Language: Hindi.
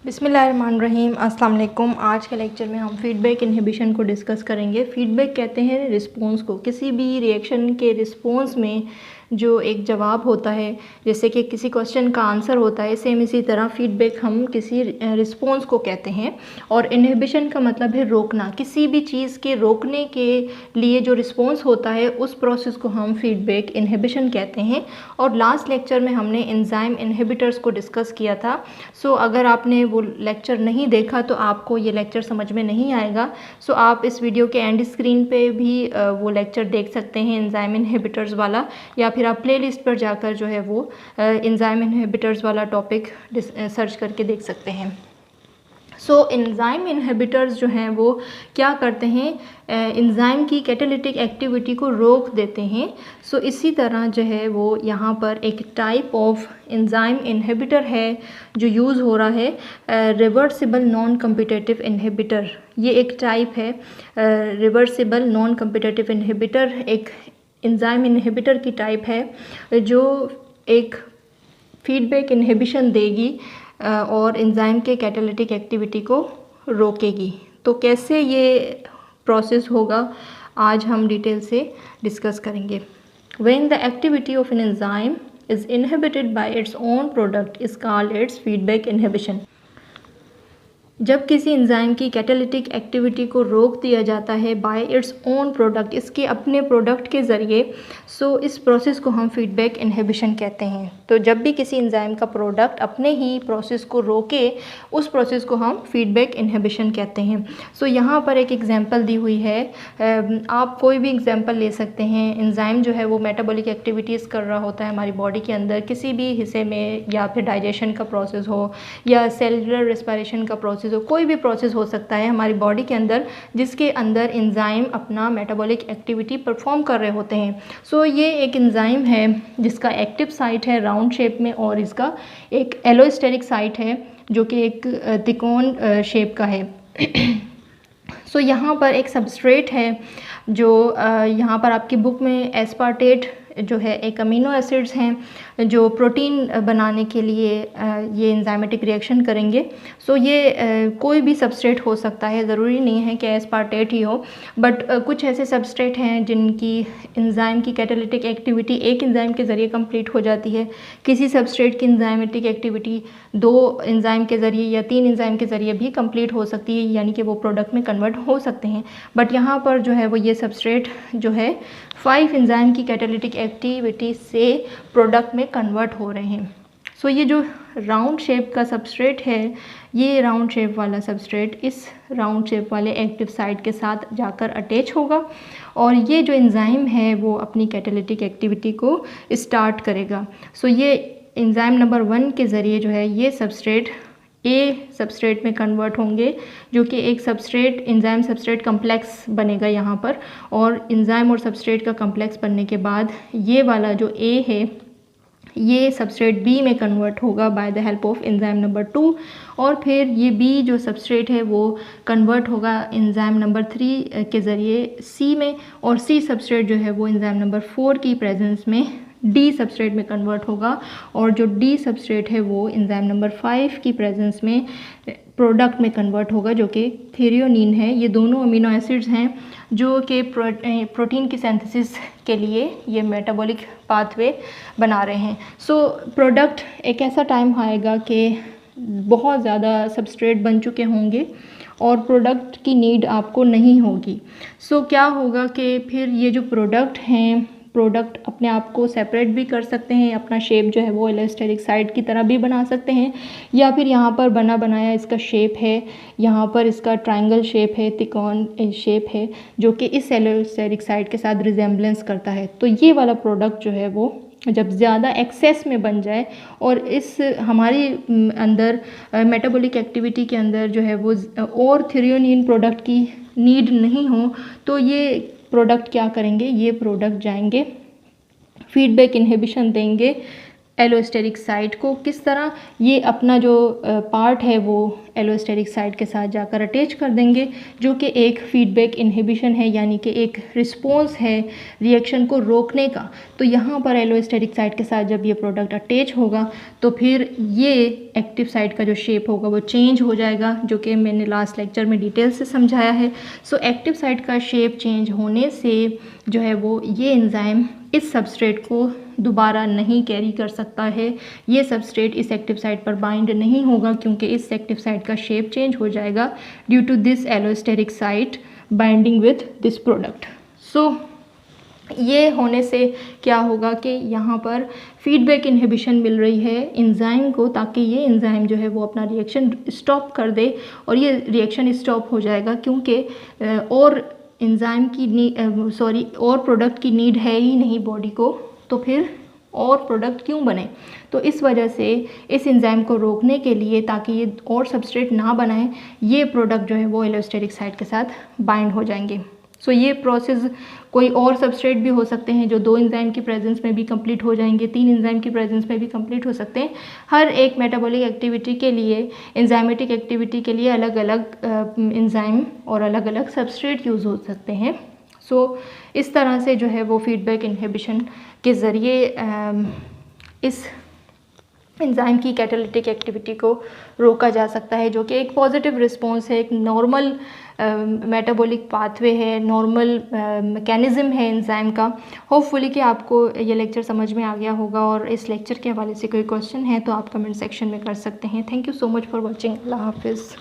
बिस्मिल्लाहिर्रहमानिर्रहीम। अस्सलाम वालेकुम। आज के लेक्चर में हम फीडबैक इनहिबिशन को डिस्कस करेंगे। फीडबैक कहते हैं रिस्पॉन्स को, किसी भी रिएक्शन के रिस्पॉन्स में जो एक जवाब होता है, जैसे कि किसी क्वेश्चन का आंसर होता है, सेम इसी तरह फीडबैक हम किसी रिस्पॉन्स को कहते हैं। और इनहिबिशन का मतलब है रोकना, किसी भी चीज़ के रोकने के लिए जो रिस्पॉन्स होता है उस प्रोसेस को हम फीडबैक इनहिबिशन कहते हैं। और लास्ट लेक्चर में हमने एंजाइम इनहिबिटर्स को डिस्कस किया था। सो अगर आपने वो लेक्चर नहीं देखा तो आपको ये लेक्चर समझ में नहीं आएगा। सो आप इस वीडियो के एंड स्क्रीन पे भी वो लेक्चर देख सकते हैं एंजाइम इनहिबिटर्स वाला, या फिर आप प्लेलिस्ट पर जाकर जो है वो एंजाइम इनहिबिटर्स वाला टॉपिक सर्च करके देख सकते हैं। सो एंजाइम इनहिबिटर्स जो हैं वो क्या करते हैं, एंजाइम की कैटालिटिक एक्टिविटी को रोक देते हैं। सो इसी तरह जो है वो यहाँ पर एक टाइप ऑफ एंजाइम इनहिबिटर है जो यूज़ हो रहा है, रिवर्सिबल नॉन कम्पिटिटिव इनहिबिटर। ये एक टाइप है, रिवर्सिबल नॉन कम्पिटिटिव इनहिबिटर एक एंजाइम इनहिबिटर की टाइप है जो एक फीडबैक इनहिबिशन देगी और एंजाइम के कैटालिटिक एक्टिविटी को रोकेगी। तो कैसे ये प्रोसेस होगा आज हम डिटेल से डिस्कस करेंगे। When the activity of an enzyme is inhibited by its own product is called its feedback inhibition. जब किसी एंजाइम की कैटालिटिक एक्टिविटी को रोक दिया जाता है बाय इट्स ओन प्रोडक्ट, इसके अपने प्रोडक्ट के ज़रिए, सो इस प्रोसेस को हम फीडबैक इनहिबिशन कहते हैं। तो जब भी किसी एंजाइम का प्रोडक्ट अपने ही प्रोसेस को रोके उस प्रोसेस को हम फीडबैक इनहिबिशन कहते हैं। सो यहाँ पर एक एग्जांपल दी हुई है, आप कोई भी एग्जांपल ले सकते हैं। एंजाइम जो है वो मेटाबॉलिक एक्टिविटीज़ कर रहा होता है हमारी बॉडी के अंदर किसी भी हिस्से में, या फिर डाइजेशन का प्रोसेस हो या सेलुलर रेस्पिरेशन का प्रोसेस हो, कोई भी प्रोसेस हो सकता है हमारी बॉडी के अंदर जिसके अंदर एंजाइम अपना मेटाबॉलिक एक्टिविटी परफॉर्म कर रहे होते हैं। सो ये एक एंजाइम है जिसका एक्टिव साइट है राउंड शेप में, और इसका एक एलोस्टेरिक साइट है जो कि एक त्रिकोण शेप का है। सो यहाँ पर एक सबस्ट्रेट है जो यहाँ पर आपकी बुक में एस्पार्टेट जो है एक अमीनो एसिड्स हैं जो प्रोटीन बनाने के लिए ये एंजाइमेटिक रिएक्शन करेंगे। सो ये कोई भी सबस्ट्रेट हो सकता है, ज़रूरी नहीं है कि एस्पार्टेट ही हो, बट कुछ ऐसे सबस्ट्रेट हैं जिनकी एंजाइम की कैटालिटिक एक्टिविटी एक एंजाइम के ज़रिए कंप्लीट हो जाती है। किसी सबस्ट्रेट की एंजाइमेटिक एक्टिविटी 2 एंजाइम के ज़रिए या 3 एंजाइम के ज़रिए भी कंप्लीट हो सकती है, यानी कि वो प्रोडक्ट में कन्वर्ट हो सकते हैं। बट यहाँ पर जो है वो ये सबस्ट्रेट जो है 5 एंजाइम की कैटालिटिक एक्टिविटी से प्रोडक्ट में कन्वर्ट हो रहे हैं। सो ये जो राउंड शेप का सबस्ट्रेट है, ये राउंड शेप वाला सबस्ट्रेट इस राउंड शेप वाले एक्टिव साइट के साथ जाकर अटैच होगा, और ये जो एंजाइम है वो अपनी कैटालिटिक एक्टिविटी को स्टार्ट करेगा। सो ये एंजाइम नंबर 1 के ज़रिए जो है ये सबस्ट्रेट ए सबस्ट्रेट में कन्वर्ट होंगे, जो कि एक सबस्ट्रेट एंजाइम सबस्ट्रेट कम्प्लेक्स बनेगा यहाँ पर। और एंजाइम और सबस्ट्रेट का कम्प्लेक्स बनने के बाद ये वाला जो ए है ये सबस्ट्रेट बी में कन्वर्ट होगा by the help of enzyme number 2, और फिर ये बी जो सबस्ट्रेट है वो कन्वर्ट होगा एंजाइम नंबर 3 के ज़रिए सी में, और सी सबस्ट्रेट जो है वो एंजाइम नंबर 4 की प्रेजेंस में डी सबस्ट्रेट में कन्वर्ट होगा, और जो डी सबस्ट्रेट है वो एंजाइम नंबर 5 की प्रेजेंस में प्रोडक्ट में कन्वर्ट होगा जो कि थ्रेओनीन है। ये दोनों अमीनो एसिड्स हैं जो कि प्रोटीन की सिंथेसिस के लिए ये मेटाबॉलिक पाथवे बना रहे हैं। सो प्रोडक्ट एक ऐसा टाइम आएगा कि बहुत ज़्यादा सबस्ट्रेट बन चुके होंगे और प्रोडक्ट की नीड आपको नहीं होगी। सो क्या होगा कि फिर ये जो प्रोडक्ट हैं, प्रोडक्ट अपने आप को सेपरेट भी कर सकते हैं, अपना शेप जो है वो एलोस्टेरिक साइड की तरह भी बना सकते हैं, या फिर यहाँ पर बना बनाया इसका शेप है, यहाँ पर इसका ट्रायंगल शेप है, त्रिकोण शेप है जो कि इस एलोस्टेरिक साइड के साथ रिजेम्बलेंस करता है। तो ये वाला प्रोडक्ट जो है वो जब ज़्यादा एक्सेस में बन जाए और इस हमारी अंदर मेटाबॉलिक एक्टिविटी के अंदर जो है वो और थ्रेओनीन प्रोडक्ट की नीड नहीं हो, तो ये प्रोडक्ट क्या करेंगे, ये प्रोडक्ट जाएंगे फीडबैक इनहिबिशन देंगे एलोस्टेरिक साइट को। किस तरह, ये अपना जो पार्ट है वो एलोस्टेरिक साइट के साथ जाकर अटैच कर देंगे, जो कि एक फीडबैक इनहिबिशन है, यानी कि एक रिस्पॉन्स है रिएक्शन को रोकने का। तो यहाँ पर एलोस्टेरिक साइट के साथ जब ये प्रोडक्ट अटैच होगा तो फिर ये एक्टिव साइट का जो शेप होगा वो चेंज हो जाएगा, जो कि मैंने लास्ट लेक्चर में डिटेल से समझाया है। सो एक्टिव साइट का शेप चेंज होने से जो है वो ये एंजाइम इस सबस्ट्रेट को दोबारा नहीं कैरी कर सकता है, ये सबस्ट्रेट इस एक्टिव साइट पर बाइंड नहीं होगा, क्योंकि इस एक्टिव साइट का शेप चेंज हो जाएगा due to this allosteric site binding with this product. So ये होने से क्या होगा कि यहाँ पर फीडबैक इनहिबिशन मिल रही है एंजाइम को, ताकि ये एंजाइम जो है वो अपना रिएक्शन स्टॉप कर दे, और ये रिएक्शन स्टॉप हो जाएगा क्योंकि और एंजाइम की और प्रोडक्ट की नीड है ही नहीं बॉडी को, तो फिर और प्रोडक्ट क्यों बने। तो इस वजह से इस एंजाइम को रोकने के लिए, ताकि ये और सबस्ट्रेट ना बनाए, ये प्रोडक्ट जो है वो एलोस्टेरिक साइट के साथ बाइंड हो जाएंगे। सो ये प्रोसेस कोई और सबस्ट्रेट भी हो सकते हैं जो 2 एंजाइम की प्रेजेंस में भी कंप्लीट हो जाएंगे, 3 एंजाइम की प्रेजेंस में भी कंप्लीट हो सकते हैं। हर एक मेटाबॉलिक एक्टिविटी के लिए, एंजाइमेटिक एक्टिविटी के लिए अलग अलग एंजाइम और अलग अलग सबस्ट्रेट यूज़ हो सकते हैं। सो इस तरह से जो है वो फीडबैक इनहिबिशन के ज़रिए इस एंजाइम की कैटालिटिक एक्टिविटी को रोका जा सकता है, जो कि एक पॉजिटिव रिस्पॉन्स है, एक नॉर्मल मेटाबॉलिक पाथवे है, नॉर्मल मैकेनिज़्म है एंजाइम का। होपफुली कि आपको ये लेक्चर समझ में आ गया होगा, और इस लेक्चर के हवाले से कोई क्वेश्चन है तो आप कमेंट सेक्शन में कर सकते हैं। Thank you so much for watching. अल्लाह हाफिज़।